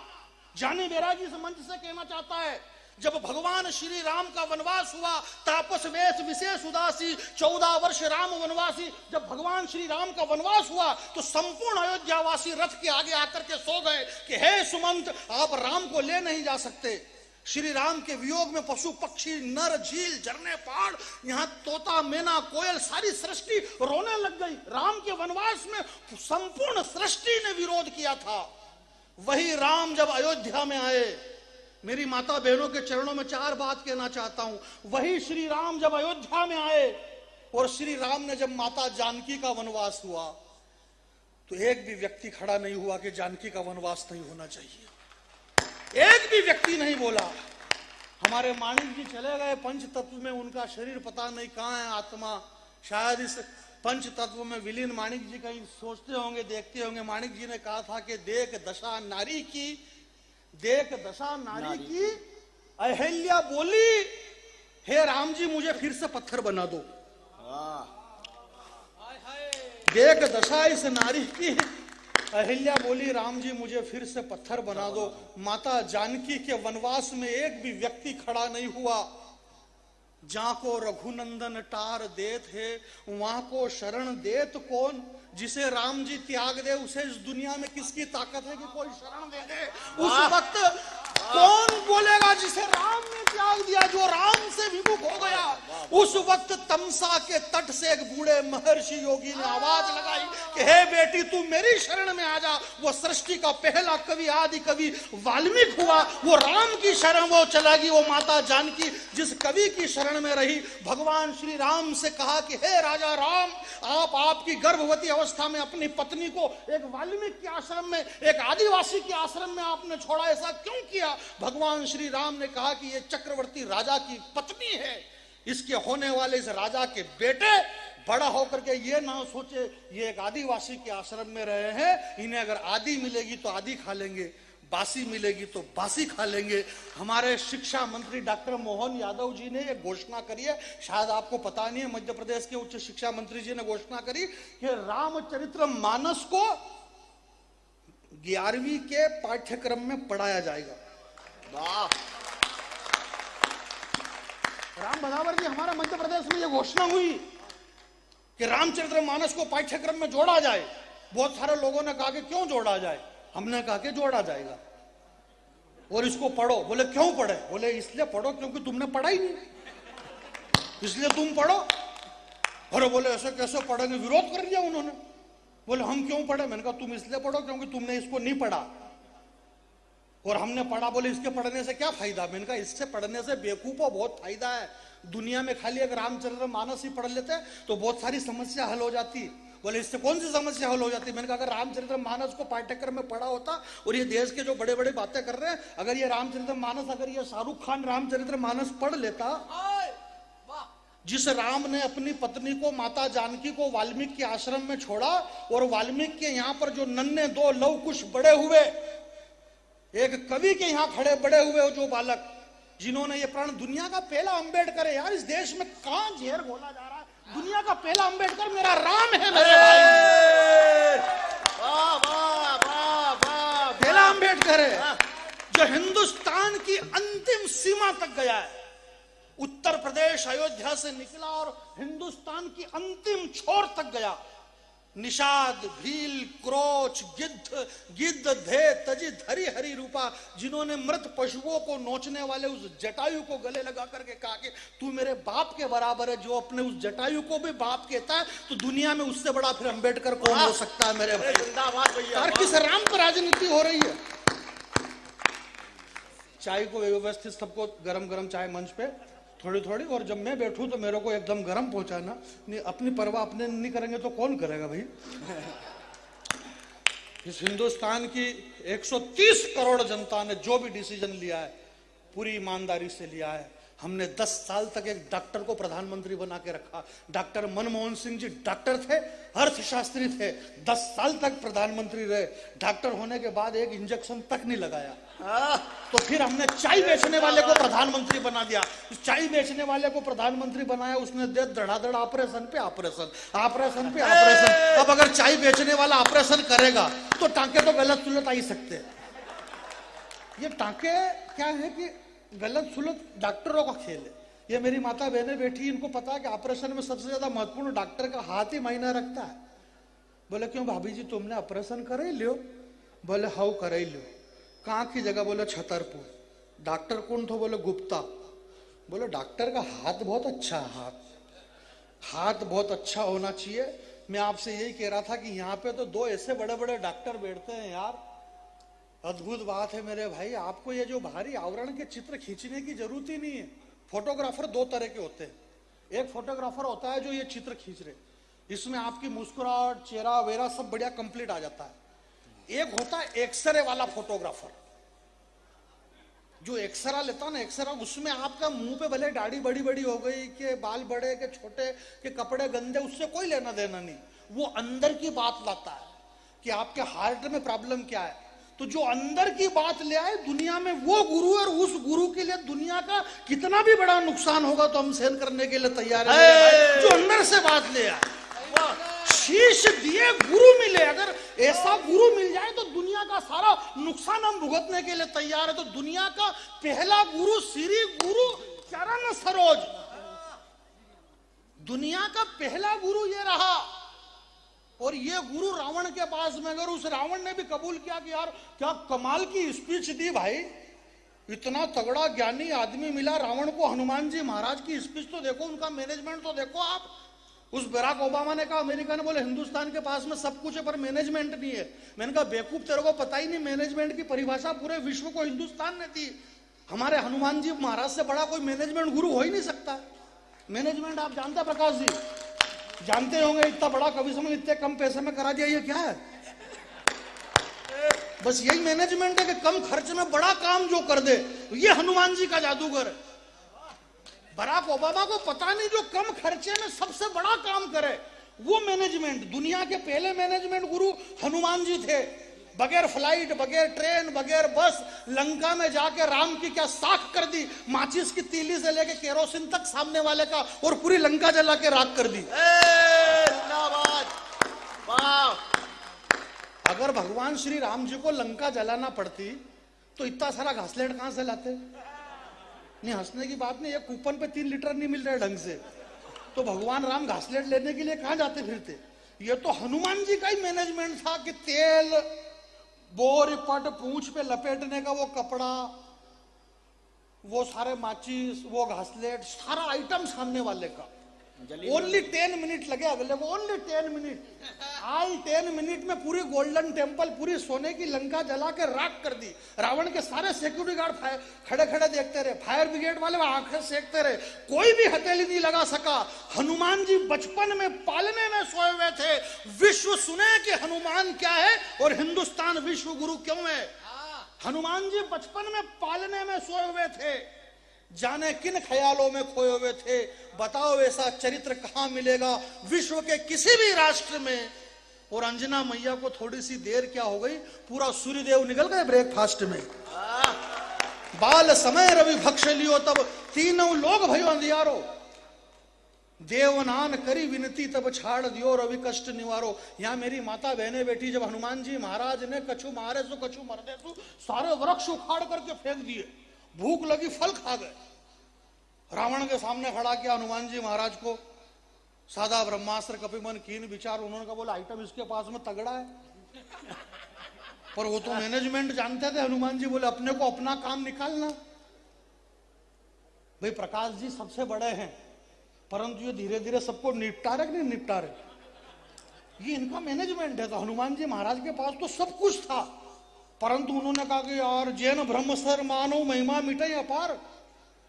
जानी बैरागी इस मंच से कहना चाहता है, जब भगवान श्री राम का वनवास हुआ, तापस वेश विशेष उदासी, 14 वर्ष राम वनवासी। जब भगवान श्री राम का वनवास हुआ तो संपूर्ण अयोध्यावासी रथ के आगे आकर के सो गए कि हे सुमंत, आप राम को ले नहीं जा सकते। श्री राम के वियोग में पशु पक्षी, नर, झील, झरने, पहाड़, यहाँ तोता, मैना, कोयल, सारी सृष्टि रोने लग गई। राम के वनवास में संपूर्ण सृष्टि ने विरोध किया था। वही राम जब अयोध्या में आए, मेरी माता बहनों के चरणों में 4 बात कहना चाहता हूं। वही श्री राम जब अयोध्या में आए और श्री राम ने जब माता जानकी का वनवास हुआ तो एक भी व्यक्ति खड़ा नहीं हुआ कि जानकी का वनवास नहीं होना चाहिए। एक भी व्यक्ति नहीं बोला। हमारे माणिक जी चले गए पंच तत्व में, उनका शरीर पता नहीं कहां है, आत्मा शायद इस पंच तत्व में विलीन। माणिक जी कहीं सोचते होंगे, देखते होंगे। माणिक जी ने कहा था कि देख दशा नारी की, देख दशा नारी की। अहिल्या बोली, हे राम जी मुझे फिर से पत्थर बना दो। देख दशा इस नारी की। अहिल्या बोली, राम जी मुझे फिर से पत्थर बना दो। माता जानकी के वनवास में एक भी व्यक्ति खड़ा नहीं हुआ। जहां को रघुनंदन टार देत है, वहां को शरण देत कौन? जिसे राम जी त्याग दे, उसे इस दुनिया में किसकी ताकत है कि कोई शरण दे दे? उस वक्त कौन बोलेगा जिसे राम ने त्याग दिया, जो राम से विमुख हो गया? उस वक्त तमसा के तट से एक बूढ़े महर्षि योगी ने आवाज लगाई कि हे बेटी तू मेरी शरण में आ जा। वो सृष्टि का पहला कवि, आदि कवि वाल्मीकि हुआ। वो राम की शरण वो चला गई। वो माता जानकी जिस कवि की शरण में रही, भगवान श्री राम से कहा कि हे राजा राम, आपकी गर्भवती अवस्था में अपनी पत्नी को एक वाल्मीकि के आश्रम में, एक आदिवासी के आश्रम में आपने छोड़ा, ऐसा क्यों किया? भगवान श्री राम ने कहा कि ये चक्रवर्ती राजा की पत्नी है, इसके होने वाले इस राजा के बेटे बड़ा होकर के ये ना सोचे ये एक आदिवासी के आश्रम में रहे हैं, इन्हें अगर आदि मिलेगी तो आदि खा लेंगे, बासी मिलेगी तो बासी खा लेंगे। हमारे शिक्षा मंत्री डॉक्टर मोहन यादव जी ने ये घोषणा करी है, शायद आपको पता नहीं है, मध्य प्रदेश के उच्च शिक्षा मंत्री जी ने घोषणा करी कि रामचरित्र मानस को 11वीं के पाठ्यक्रम में पढ़ाया जाएगा। राम बदावर जी, हमारे मध्य प्रदेश में यह घोषणा हुई कि रामचरित्र मानस को पाठ्यक्रम में जोड़ा जाए। बहुत सारे लोगों ने कहा कि क्यों जोड़ा जाए? हमने कहा कि जोड़ा जाएगा और इसको पढ़ो। बोले क्यों पढ़े? बोले इसलिए पढ़ो क्योंकि तुमने पढ़ा ही नहीं, इसलिए तुम पढ़ो। अरे बोले ऐसे कैसे पढ़ेंगे? विरोध कर दिया उन्होंने। बोले हम क्यों पढ़े? मैंने कहा तुम इसलिए पढ़ो क्योंकि तुमने इसको नहीं पढ़ा और हमने पढ़ा। बोले इसके पढ़ने से क्या फायदा? मैंने कहा इससे पढ़ने से बेवकूफों बहुत फायदा है। दुनिया में खाली अगर रामचरित्र मानस ही पढ़ लेते तो बहुत सारी समस्या हल हो जाती बोले इससे कौन सी समस्या हल हो जाती? मैंने कहा अगर रामचरित्र मानस को पाठ्यक्रम में पढ़ा होता, और ये देश के जो बड़े बड़े बातें कर रहे हैं, अगर ये रामचरित्र मानस, अगर ये शाहरुख खान रामचरित्र मानस पढ़ लेता, जिस राम ने अपनी पत्नी को, माता जानकी को वाल्मीकि के आश्रम में छोड़ा, और वाल्मीकि के यहाँ पर जो नन्हे दो लव कुश बड़े हुए, एक कवि के यहाँ खड़े बड़े हुए जो बालक, जिन्होंने ये प्राण, दुनिया का पहला अंबेडकर है यार। इस देश में कहां जहर घोला जा रहा है? दुनिया का पहला अंबेडकर मेरा राम है मेरे भाई। वाह वाह वाह वाह, पहला अंबेडकर है जो हिंदुस्तान की अंतिम सीमा तक गया है। उत्तर प्रदेश अयोध्या से निकला और हिंदुस्तान की अंतिम छोर तक गया। निषाद, भील, क्रोच, गिद्ध धे तजी धरी हरी रूपा, जिन्होंने मृत पशुओं को नोचने वाले उस जटायु को गले लगा करके कहा कि तू मेरे बाप के बराबर है, जो अपने उस जटायु को भी बाप कहता है, तो दुनिया में उससे बड़ा फिर अंबेडकर कौन हो सकता है मेरे भाई? जिंदाबाद भैया। यार किस राम पर राजनीति हो रही है? चाय को व्यवस्थित सबको गरम गरम चाय मंच पे थोड़ी थोड़ी, और जब मैं बैठूं तो मेरे को एकदम गरम पहुंचाना। नहीं, अपनी परवाह अपने नहीं करेंगे तो कौन करेगा भाई? इस हिंदुस्तान की 130 करोड़ जनता ने जो भी डिसीजन लिया है पूरी ईमानदारी से लिया है। हमने 10 साल तक एक डॉक्टर को प्रधानमंत्री बना के रखा। डॉक्टर मनमोहन सिंह जी डॉक्टर थे, अर्थशास्त्री थे, 10 साल तक प्रधानमंत्री रहे। डॉक्टर होने के बाद एक इंजेक्शन तक नहीं लगाया। तो फिर हमने चाय बेचने वाले को प्रधानमंत्री बना दिया। चाय बेचने वाले को प्रधानमंत्री बनाया, उसने दे धड़ाधड़ ऑपरेशन पे ऑपरेशन, ऑपरेशन पे ऑपरेशन। अब अगर चाय बेचने वाला ऑपरेशन करेगा तो टांके तो गलत सुलत आ ही सकते। ये टांके क्या है कि गलत सुलत डॉक्टरों का खेल है। ये मेरी माता बहनें बैठी, इनको पता है कि ऑपरेशन में सबसे ज्यादा महत्वपूर्ण डॉक्टर का हाथ ही मायना रखता है। बोले क्यों भाभी जी, तुमने ऑपरेशन कर ही लियो? बोले हाउ कर ही लियो। कहाँ की जगह? बोले छतरपुर। डॉक्टर कौन थो? बोले गुप्ता। बोले डॉक्टर का हाथ बहुत अच्छा है, हाथ बहुत अच्छा होना चाहिए। मैं आपसे यही कह रहा था कि यहाँ पे तो 2 ऐसे बड़े बड़े डॉक्टर बैठते हैं यार, अद्भुत बात है मेरे भाई। आपको ये जो भारी आवरण के चित्र खींचने की जरूरत ही नहीं है। फोटोग्राफर 2 तरह के होते हैं। एक फोटोग्राफर होता है जो ये चित्र खींच रहे, इसमें आपकी मुस्कुराहट, चेहरा वेरा सब बढ़िया कंप्लीट आ जाता है। एक होता है एक्सरे वाला फोटोग्राफर, जो एक्सरा लेता ना, एक्सरा, उसमें आपका मुंह पे भले दाढ़ी बड़ी बड़ी हो गई, के बाल बड़े के छोटे, के कपड़े गंदे, उससे कोई लेना देना नहीं। वो अंदर की बात लाता है कि आपके हार्ट में प्रॉब्लम क्या है। तो जो अंदर की बात ले आए दुनिया में, वो गुरु, और उस गुरु के लिए दुनिया का कितना भी बड़ा नुकसान होगा तो हम सहन करने के लिए तैयार हैं। जो अंदर से बात ले आए, शीश दिए गुरु मिले। अगर ऐसा गुरु मिल जाए तो दुनिया का सारा नुकसान हम भुगतने के लिए तैयार है। तो दुनिया का पहला गुरु श्री गुरु चरण सरोज, दुनिया का पहला गुरु ये रहा। और ये गुरु रावण के पास में, अगर उस रावण ने भी कबूल किया कि यार क्या कमाल की स्पीच दी भाई, इतना तगड़ा ज्ञानी आदमी मिला रावण को। हनुमान जी महाराज की स्पीच तो देखो, उनका मैनेजमेंट तो देखो आप। उस बराक ओबामा ने कहा, अमेरिका ने, बोले हिंदुस्तान के पास में सब कुछ है पर मैनेजमेंट नहीं है। मैंने कहा बेवकूफ, तेरे को पता ही नहीं, मैनेजमेंट की परिभाषा पूरे विश्व को हिंदुस्तान ने दी। हमारे हनुमान जी महाराज से बड़ा कोई मैनेजमेंट गुरु हो ही नहीं सकता। मैनेजमेंट आप जानते हैं प्रकाश जी, जानते होंगे, इतना बड़ा कवि सम्मेलन इतने कम पैसे में करा दिया, ये क्या है? बस यही मैनेजमेंट है कि कम खर्च में बड़ा काम जो कर दे, ये हनुमान जी का जादूगर है। बराक ओबामा को पता नहीं जो कम खर्चे में सबसे बड़ा काम करे, वो मैनेजमेंट। दुनिया के पहले मैनेजमेंट गुरु हनुमान जी थे। बगैर फ्लाइट, बगैर ट्रेन, बगैर बस लंका में जाके राम की क्या साख कर दी, माचिस की तीली से लेके केरोसिन तक सामने वाले का, और पूरी लंका जला के राख कर दी। अगर भगवान श्री राम जी को लंका जलाना पड़ती तो इतना सारा घासलेट कहां से लाते? नहीं, हंसने की बात नहीं, एक कूपन पे 3 लीटर नहीं मिल रहा है ढंग से, तो भगवान राम घासलेट लेने के लिए कहां जाते फिरते? ये तो हनुमान जी का ही मैनेजमेंट था कि तेल, बोर पट, पूंछ पे लपेटने का वो कपड़ा, वो सारे माचिस, वो घासलेट, सारा आइटम सामने वाले का। जली ओनली 10 मिनट लगे अगले को, ओनली 10 मिनट। ऑल 10 मिनट में पूरी गोल्डन टेम्पल, पूरी सोने की लंका जला के राख कर दी। रावण के सारे सिक्योरिटी गार्ड खड़े खड़े देखते रहे, फायर ब्रिगेड वाले आंखें सेकते रहे, कोई भी हथेली नहीं लगा सका। हनुमान जी बचपन में पालने में सोए हुए थे। विश्व सुने कि हनुमान क्या है और हिंदुस्तान विश्व गुरु क्यों है। हनुमान जी बचपन में पालने में सोए हुए थे, जाने किन ख्यालों में खोए हुए थे। बताओ ऐसा चरित्र कहां मिलेगा विश्व के किसी भी राष्ट्र में। और अंजना मैया को थोड़ी सी देर क्या हो गई, पूरा सूर्यदेव निकल गए ब्रेकफास्ट में। बाल समय रवि भक्ष लियो तब तीनों लोग भयो अंधियारो, देवनान करी विनती तब छाड़ दियो रवि कष्ट निवारो। यहां मेरी माता बहने बैठी, जब हनुमान जी महाराज ने कछु मारे सो कछु मर दे सो सारे वृक्ष उखाड़ करके फेंक दिए। भूख लगी, फल खा गए। रावण के सामने खड़ा किया हनुमान जी महाराज को, सादा ब्रह्मास्त्र कपिमन कीन विचार। उन्होंने कहा बोला आइटम इसके पास में तगड़ा है, पर वो तो मैनेजमेंट जानते थे। हनुमान जी बोले अपने को अपना काम निकालना। भाई प्रकाश जी सबसे बड़े हैं, परंतु ये धीरे धीरे सबको निपटा रहे नहीं निपटा रहे, ये इनका मैनेजमेंट है। तो हनुमान जी महाराज के पास तो सब कुछ था, परंतु उन्होंने कहा कि यार जैन ब्रह्म सर मानो महिमा मिटे अपार।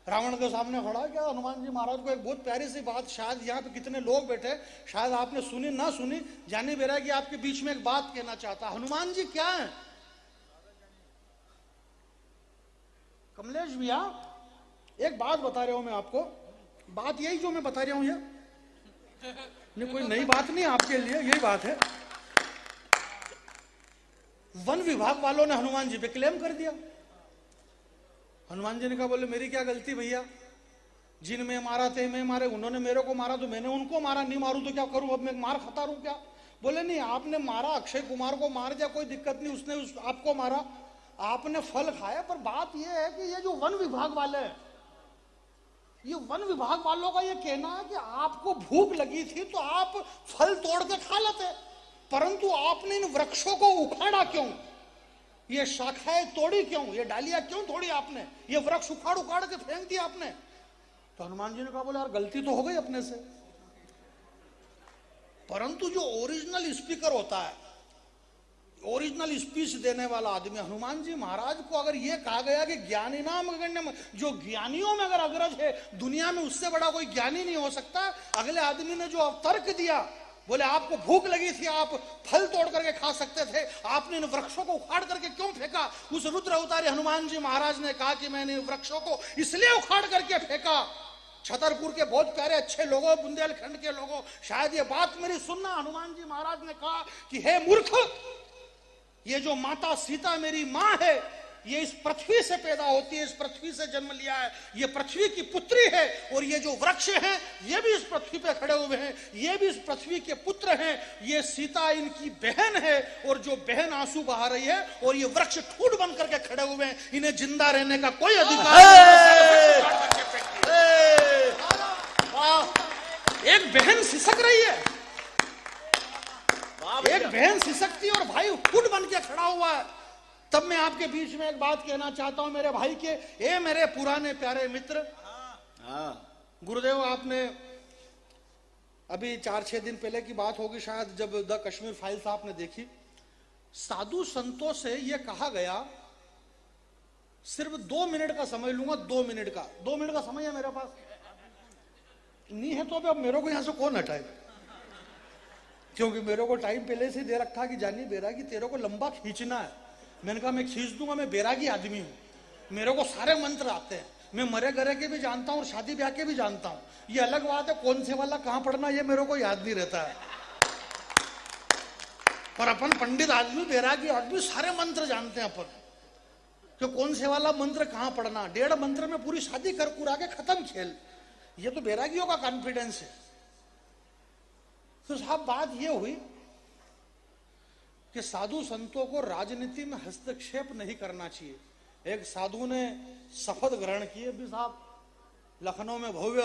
रावण के सामने खड़ा किया हनुमान जी महाराज को एक बहुत प्यारी सी बात, शायद यहाँ पे कितने लोग बैठे, शायद आपने सुनी ना सुनी, जानी बेरा कि आपके बीच में एक बात कहना चाहता। हनुमान जी क्या है कमलेश भैया, एक बात बता रहा हूं मैं आपको, बात यही जो मैं बता रहा हूं, ये नहीं कोई नई बात नहीं आपके लिए, यही बात है। वन विभाग वालों ने हनुमान जी पे क्लेम कर दिया। हनुमान जी ने कहा बोले मेरी क्या गलती भैया, जिन में मारा थे मैं मारे, उन्होंने मेरे को मारा तो मैंने उनको मारा, नहीं मारूं तो क्या करूं, अब मैं मार खाता रहूं क्या। बोले नहीं आपने मारा, अक्षय कुमार को मार दिया, कोई दिक्कत नहीं, उसने आपको मारा, आपने फल खाया। पर बात यह है कि ये जो वन विभाग वाले हैं, ये वन विभाग वालों का ये कहना है कि आपको भूख लगी थी तो आप फल तोड़ के खा लेते, परंतु आपने इन वृक्षों को उखाड़ा क्यों, ये शाखाएं तोड़ी क्यों, ये डालियां क्यों तोड़ी आपने, ये वृक्ष उखाड़ उखाड़ के फेंक दिया आपने। तो हनुमान जी ने कहा बोले यार गलती तो हो गई अपने से, परंतु जो ओरिजिनल स्पीकर होता है, ओरिजिनल स्पीच देने वाला आदमी, हनुमान जी महाराज को अगर यह कहा गया कि ज्ञानी नाम अग्रण्य, जो ज्ञानियों में अगर अग्रज है दुनिया में, उससे बड़ा कोई ज्ञानी नहीं हो सकता। अगले आदमी ने जो तर्क दिया, बोले आपको भूख लगी थी, आप फल तोड़ करके खा सकते थे, आपने इन वृक्षों को उखाड़ करके क्यों फेंका। उस रुद्र अवतारी हनुमान जी महाराज ने कहा कि मैंने वृक्षों को इसलिए उखाड़ करके फेंका, छतरपुर के बहुत प्यारे अच्छे लोगों, बुंदेलखंड के लोगों, शायद ये बात मेरी सुनना। हनुमान जी महाराज ने कहा कि हे मूर्ख, ये जो माता सीता मेरी मां है, ये इस पृथ्वी से पैदा होती है, इस पृथ्वी से जन्म लिया है, ये पृथ्वी की पुत्री है, और ये जो वृक्ष हैं ये भी इस पृथ्वी पे खड़े हुए हैं, ये भी इस पृथ्वी के पुत्र हैं, ये सीता इनकी बहन है, और जो बहन आंसू बहा रही है, और ये वृक्ष ठूठ बन करके खड़े हुए हैं, इन्हें जिंदा रहने का कोई अधिकार नहीं। एक बहन सिसक रही है, एक बहन सिसकती और भाई फुट बन के खड़ा हुआ है। तब मैं आपके बीच में एक बात कहना चाहता हूं मेरे भाई के, ए मेरे पुराने प्यारे मित्र। गुरुदेव आपने अभी 4-6 दिन पहले की बात होगी शायद, जब द कश्मीर फाइल्स आपने देखी, साधु संतों से यह कहा गया, सिर्फ 2 मिनट का समय लूंगा, 2 मिनट का समय है मेरे पास, नहीं है तो अब मेरे को यहां से कौन हटाए, क्योंकि मेरे को टाइम पहले से दे रखा कि जानी बैरागी तेरे को लंबा खींचना है। मैंने कहा मैं खींच दूंगा, मैं बैरागी आदमी हूं, मेरे को सारे मंत्र आते हैं, मैं मरे गरे के भी जानता हूं और शादी ब्याह के भी जानता हूं। ये अलग बात है कौन से वाला कहां पढ़ना ये मेरे को याद नहीं रहता है, पर अपन पंडित आदमी, बैरागी आदमी, सारे मंत्र जानते हैं अपन, कि कौन से वाला मंत्र कहां पढ़ना। 1.5 मंत्र में पूरी शादी कर कुरा के खत्म खेल, ये तो बैरागियों का कॉन्फिडेंस है। तो साहब बात यह हुई कि साधु संतों को राजनीति में हस्तक्षेप नहीं करना चाहिए। एक साधु ने शपथ ग्रहण की, अभी साहब लखनऊ में भव्य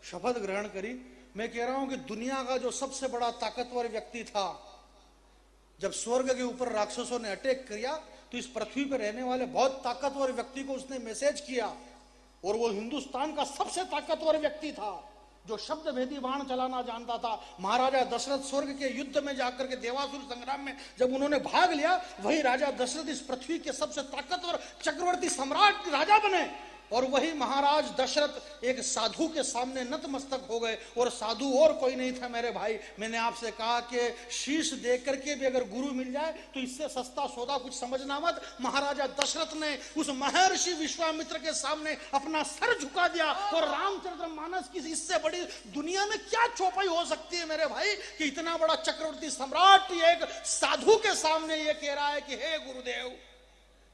शपथ ग्रहण करी। मैं कह रहा हूं कि दुनिया का जो सबसे बड़ा ताकतवर व्यक्ति था, जब स्वर्ग के ऊपर राक्षसों ने अटैक किया तो इस पृथ्वी पर रहने वाले बहुत ताकतवर व्यक्ति को उसने मैसेज किया, और वो हिंदुस्तान का सबसे ताकतवर व्यक्ति था। जो शब्द भेदी बाण चलाना जानता था। महाराजा दशरथ स्वर्ग के युद्ध में जाकर के देवासुर संग्राम में जब उन्होंने भाग लिया, वही राजा दशरथ इस पृथ्वी के सबसे ताकतवर चक्रवर्ती सम्राट राजा बने। और वही महाराज दशरथ एक साधु के सामने नतमस्तक हो गए, और साधु और कोई नहीं था मेरे भाई। मैंने आपसे कहा कि शीश देख करके भी अगर गुरु मिल जाए तो इससे सस्ता सौदा कुछ समझना मत। महाराजा दशरथ ने उस महर्षि विश्वामित्र के सामने अपना सर झुका दिया, और रामचरितमानस की इससे बड़ी दुनिया में क्या चौपाई हो सकती है मेरे भाई, कि इतना बड़ा चक्रवर्ती सम्राट एक साधु के सामने ये कह रहा है कि हे गुरुदेव,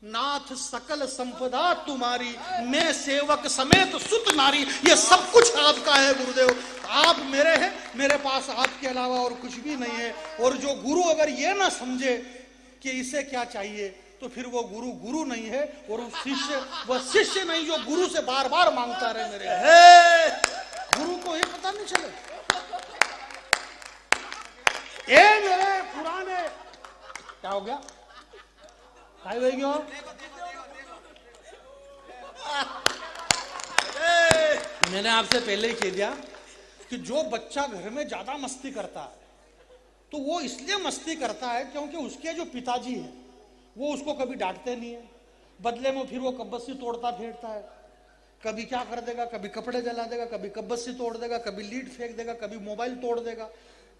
नाथ सकल संपदा तुम्हारी, मैं सेवक समेत सुत नारी, ये सब कुछ आपका है गुरुदेव, आप मेरे हैं, मेरे पास आपके अलावा और कुछ भी नहीं है। और जो गुरु अगर ये ना समझे कि इसे क्या चाहिए, तो फिर वो गुरु गुरु नहीं है, और वह शिष्य नहीं जो गुरु से बार बार मांगता रहे मेरे गुरु को ये पता नहीं चले। ए मेरे पुराने, क्या हो गया, मैंने आपसे पहले ही कह दिया कि जो बच्चा घर में ज्यादा मस्ती करता है तो वो इसलिए मस्ती करता है क्योंकि उसके जो पिताजी हैं वो उसको कभी डांटते नहीं है, बदले में फिर वो कब्बसी तोड़ता फेंकता है। कभी क्या कर देगा, कभी कपड़े जला देगा, कभी कब्बसी तोड़ देगा, कभी लीड फेंक देगा, कभी मोबाइल तोड़ देगा।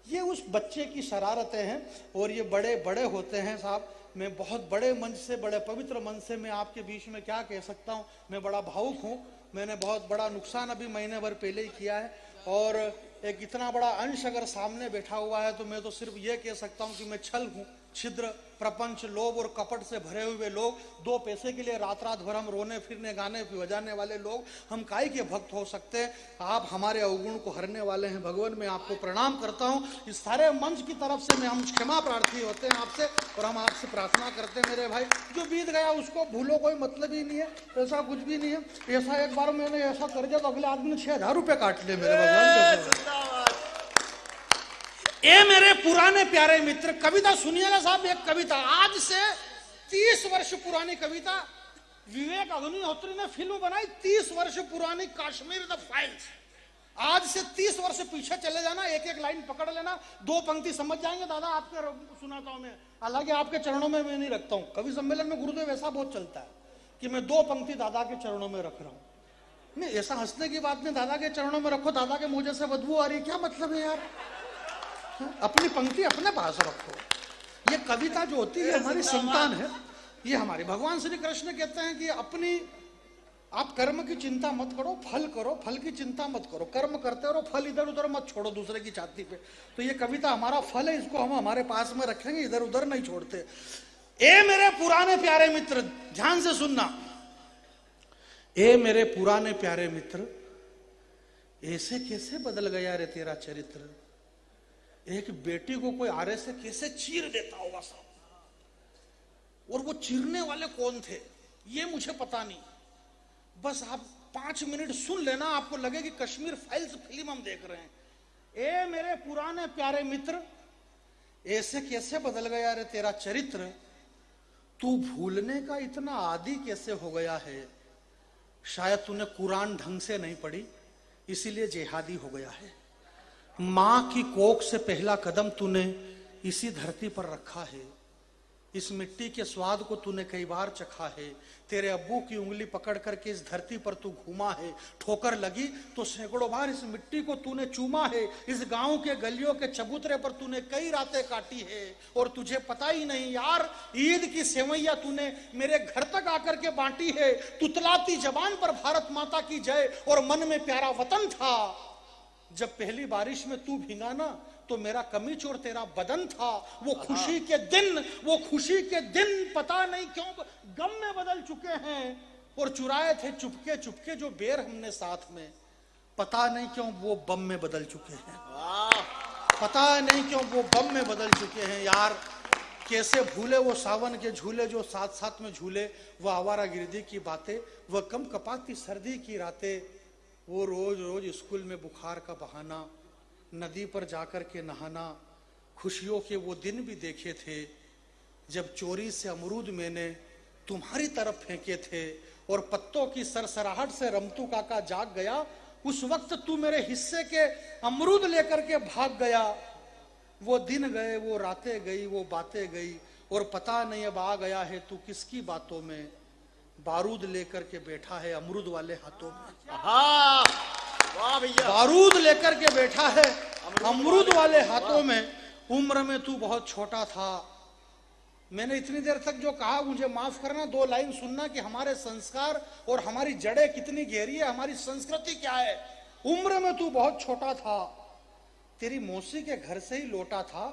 ये उस बच्चे की शरारतें हैं, और ये बड़े बड़े होते हैं साहब। मैं बहुत बड़े मंच से, बड़े पवित्र मंच से मैं आपके बीच में क्या कह सकता हूँ, मैं बड़ा भावुक हूँ। मैंने बहुत बड़ा नुकसान अभी महीने भर पहले ही किया है, और एक इतना बड़ा अंश अगर सामने बैठा हुआ है तो मैं तो सिर्फ ये कह सकता हूँ कि मैं छल हूँ, छिद्र, प्रपंच, लोभ और कपट से भरे हुए लोग, दो पैसे के लिए रात रात भर हम रोने फिरने गाने बजाने वाले लोग, हम काहे के भक्त हो सकते हैं। आप हमारे अवगुण को हरने वाले हैं भगवान, मैं आपको प्रणाम करता हूँ। इस सारे मंच की तरफ से मैं हम क्षमा प्रार्थी होते हैं आपसे, और हम आपसे प्रार्थना करते हैं मेरे भाई, जो बीत गया उसको भूलो, कोई मतलब ही नहीं है, ऐसा कुछ भी नहीं है। ऐसा एक बार मैंने ऐसा कर दिया तो अगले आदमी ने 6,000 रुपये काट लिए मेरे भगवान। ए मेरे पुराने प्यारे मित्र, कविता सुनिएगा साहब, एक कविता आज से 30 वर्ष पुरानी कविता, विवेक अग्निहोत्री ने फिल्म बनाई 30 वर्ष पुरानी, कश्मीर द फाइल्स। आज से 30 वर्ष पीछे चले जाना, एक एक लाइन पकड़ लेना, दो पंक्ति समझ जाएंगे दादा आपके सुनाता हूं मैं। हालांकि आपके चरणों में मैं नहीं रखता हूं, कवि सम्मेलन में गुरुदेव ऐसा बहुत चलता है कि मैं दो पंक्ति दादा के चरणों में रख रहा हूं। नहीं, ऐसा हंसने की बात नहीं, दादा के चरणों में रखो, दादा के मुंह से बदबू आ रही है, क्या मतलब है यार, अपनी पंक्ति अपने पास रखो। ये कविता जो होती है हमारी संतान है, ये हमारे भगवान श्री कृष्ण कहते हैं कि अपनी आप कर्म की चिंता मत करो, फल करो, फल की चिंता मत करो, कर्म करते रहो, फल इधर उधर मत छोड़ो दूसरे की छाती पे। तो ये कविता हमारा फल है, इसको हम हमारे पास में रखेंगे, इधर उधर नहीं छोड़ते। ए मेरे पुराने प्यारे मित्र, ध्यान से सुनना, ए मेरे पुराने प्यारे मित्र, ऐसे कैसे बदल गया रे तेरा चरित्र। एक बेटी को कोई आरे से कैसे चीर देता होगा साहब, और वो चीरने वाले कौन थे ये मुझे पता नहीं, बस आप 5 मिनट सुन लेना, आपको लगे कि कश्मीर फाइल्स फिल्म हम देख रहे हैं। ए मेरे पुराने प्यारे मित्र, ऐसे कैसे बदल गया रे तेरा चरित्र, तू भूलने का इतना आदी कैसे हो गया है। शायद तूने कुरान ढंग से नहीं पढ़ी, इसीलिए जेहादी हो गया है। मां की कोख से पहला कदम तूने इसी धरती पर रखा है, इस मिट्टी के स्वाद को तूने कई बार चखा है। तेरे अब्बू की उंगली पकड़ करके इस धरती पर तू घूमा है, ठोकर लगी तो सैकड़ों बार इस मिट्टी को तूने चूमा है। इस गांव के गलियों के चबूतरे पर तूने कई रातें काटी है, और तुझे पता ही नहीं यार, ईद की सेवैया तूने मेरे घर तक आकर के बांटी है। तुतलाती जबान पर भारत माता की जय, और मन में प्यारा वतन था। जब पहली बारिश में तू भीगा ना तो मेरा कमीज और तेरा बदन था। वो खुशी के दिन पता नहीं क्यों गम में बदल चुके हैं, और चुराए थे चुपके चुपके जो बेर हमने साथ में, पता नहीं क्यों वो बम में बदल चुके हैं। पता नहीं क्यों वो बम में बदल चुके हैं यार। कैसे भूले वो सावन के झूले जो साथ साथ में झूले, वो आवारागिर्दी की बातें, वह कम कपाती सर्दी की रातें, वो रोज रोज स्कूल में बुखार का बहाना, नदी पर जाकर के नहाना। खुशियों के वो दिन भी देखे थे जब चोरी से अमरूद मैंने तुम्हारी तरफ फेंके थे, और पत्तों की सरसराहट से रमतू काका जाग गया, उस वक्त तू मेरे हिस्से के अमरूद लेकर के भाग गया। वो दिन गए, वो रातें गई, वो बातें गई, और पता नहीं अब आ गया है तू किसकी बातों में। बारूद लेकर के बैठा है अमरूद वाले हाथों में। हाँ, वाह भैया। बारूद लेकर के बैठा है अमरूद वाले हाथों में। उम्र में तू बहुत छोटा था। मैंने इतनी देर तक जो कहा मुझे माफ करना, 2 लाइन सुनना कि हमारे संस्कार और हमारी जड़ें कितनी गहरी है, हमारी संस्कृति क्या है। उम्र में तू बहुत छोटा था, तेरी मौसी के घर से ही लौटा था,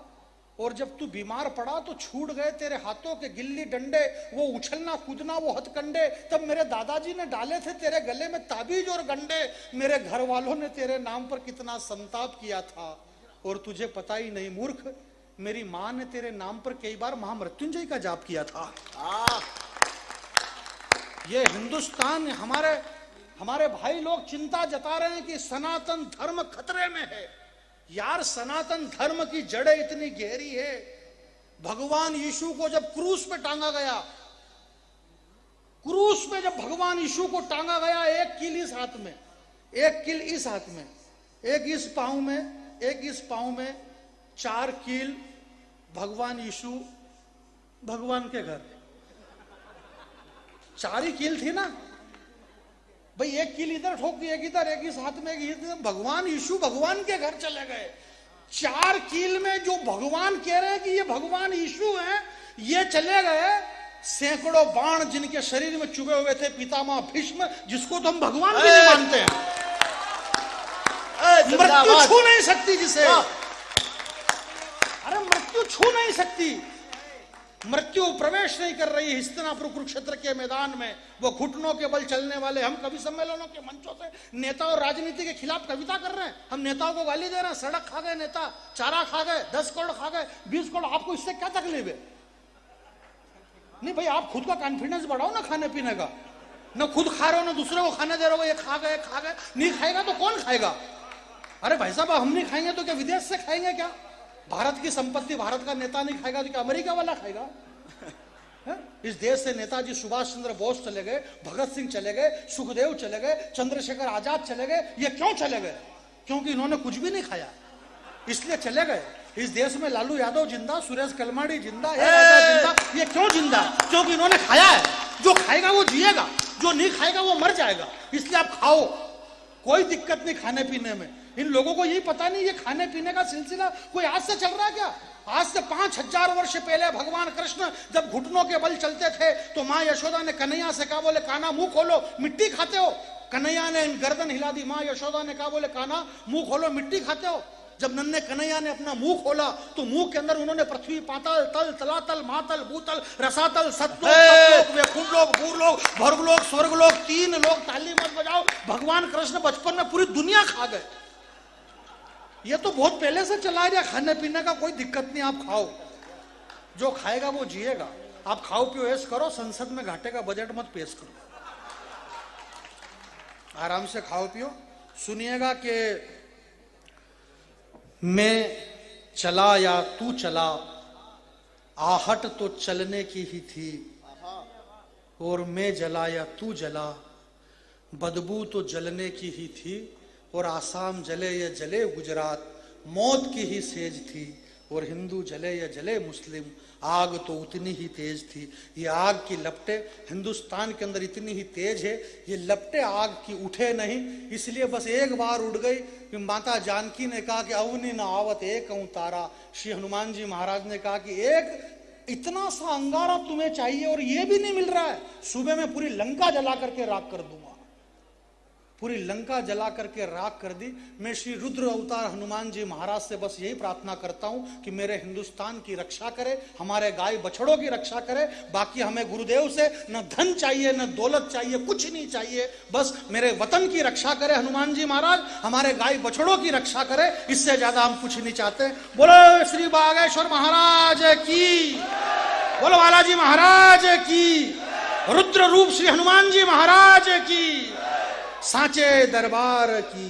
और जब तू बीमार पड़ा तो छूट गए तेरे हाथों के गिल्ली डंडे, वो उछलना कूदना, वो हथकंडे। तब मेरे दादाजी ने डाले थे तेरे गले में ताबीज और गंडे। मेरे घर वालों ने तेरे नाम पर कितना संताप किया था, और तुझे पता ही नहीं मूर्ख, मेरी मां ने तेरे नाम पर कई बार महामृत्युंजय का जाप किया था। ये हिंदुस्तान, हमारे भाई लोग चिंता जता रहे हैं कि सनातन धर्म खतरे में है। यार, सनातन धर्म की जड़ें इतनी गहरी है। भगवान यीशु को जब क्रूस पे टांगा गया, क्रूस पे जब भगवान यीशु को टांगा गया, एक कील इस हाथ में, एक कील इस हाथ में, एक इस पांव में, एक इस पांव में, 4 कील। भगवान यीशु भगवान के घर 4 ही कील थी ना भाई। एक कील इधर ठोक दी, एक इधर, एक इस हाथ में, एक इधर। भगवान यीशु भगवान के घर चले गए। 4 कील में जो भगवान कह रहे हैं कि ये भगवान यीशु हैं, ये चले गए। सैकड़ों बाण जिनके शरीर में चुभे हुए थे, पितामह भीष्म, जिसको तो हम भगवान भी नहीं मानते हैं। मृत्यु छू नहीं सकती जिसे, अरे मृत्यु छू नहीं सकती। मृत्यु प्रवेश नहीं कर रही हस्तिनापुर कुरुक्षेत्र के मैदान में। वो घुटनों के बल चलने वाले, हम कवि सम्मेलनों के मंचों से नेता और राजनीति के खिलाफ कविता कर रहे हैं, हम नेताओं को गाली दे रहे हैं। सड़क खा गए नेता, चारा खा गए, 10 करोड़ खा गए, 20 करोड़। आपको इससे क्या तकलीफ है? नहीं भाई, आप खुद का कॉन्फिडेंस बढ़ाओ ना खाने पीने का। न खुद खा रहे हो, न दूसरे को खाने दे रहे हो। ये खा गए, खा गए। नहीं खाएगा तो कौन खाएगा? अरे भाई साहब, हम नहीं खाएंगे तो क्या विदेश से खाएंगे क्या? भारत की संपत्ति भारत का नेता नहीं खाएगा तो क्या अमेरिका वाला खाएगा? इस देश से नेताजी सुभाष चंद्र बोस चले गए, भगत सिंह चले गए, सुखदेव चले गए, चंद्रशेखर आजाद चले गए। ये क्यों चले गए? क्योंकि इन्होंने कुछ भी नहीं खाया, इसलिए चले गए। इस देश में लालू यादव जिंदा, सुरेश कलमाड़ी जिंदा, जिंदा। ये क्यों जिंदा? क्योंकि इन्होंने खाया है। जो खाएगा वो जिएगा, जो नहीं खाएगा वो मर जाएगा। इसलिए आप खाओ, कोई दिक्कत नहीं खाने पीने में। इन लोगों को यही पता नहीं ये खाने पीने का सिलसिला कोई आज से चल रहा है क्या? आज से 5000 वर्ष पहले भगवान कृष्ण जब घुटनों के बल चलते थे तो माँ यशोदा ने कन्हैया से कहा, बोले कान्हा मुंह खोलो, मिट्टी खाते हो। कन्हैया ने गर्दन हिला दी। माँ यशोदा ने कहा, बोले कान्हा मुंह खोलो, मिट्टी खाते हो। जब नन्हे कन्हैया ने अपना मुंह खोला तो मुंह के अंदर उन्होंने पृथ्वी, पाताल, तल, तलातल, मातल, भूतल, रसातल, सतलोक, वैकुंठलोक, भूरलोक, भर्गलोक, स्वर्गलोक, 3 लोग। ताली मत बजाओ। भगवान कृष्ण बचपन में पूरी दुनिया खा गए। ये तो बहुत पहले से चला गया खाने पीने का, कोई दिक्कत नहीं, आप खाओ। जो खाएगा वो जिएगा। आप खाओ पियो ऐश करो, संसद में घाटे का बजट मत पेश करो। आराम से खाओ पियो। सुनिएगा कि मैं चला या तू चला, आहट तो चलने की ही थी, और मैं जला या तू जला, बदबू तो जलने की ही थी, और आसाम जले या जले गुजरात, मौत की ही सेज थी, और हिंदू जले या जले मुस्लिम, आग तो उतनी ही तेज थी। ये आग की लपटें हिंदुस्तान के अंदर इतनी ही तेज है, ये लपटें आग की उठे नहीं, इसलिए बस एक बार उड़ गई। माता जानकी ने कहा कि अवनी न आवत एक तारा। श्री हनुमान जी महाराज ने कहा कि एक इतना सा अंगारा तुम्हें चाहिए और ये भी नहीं मिल रहा है, सुबह में पूरी लंका जला करके राख कर दूंगा। पूरी लंका जला करके राख कर दी। मैं श्री रुद्र अवतार हनुमान जी महाराज से बस यही प्रार्थना करता हूं कि मेरे हिंदुस्तान की रक्षा करे, हमारे गाय बछड़ों की रक्षा करे। बाकी हमें गुरुदेव से न धन चाहिए, न दौलत चाहिए, कुछ नहीं चाहिए। बस मेरे वतन की रक्षा करे हनुमान जी महाराज, हमारे गाय बछड़ों की रक्षा करे, इससे ज्यादा हम कुछ नहीं चाहते। बोलो श्री बागेश्वर महाराज की, बोलो बालाजी महाराज की, रुद्र रूप श्री हनुमान जी महाराज की, सांचे दरबार की।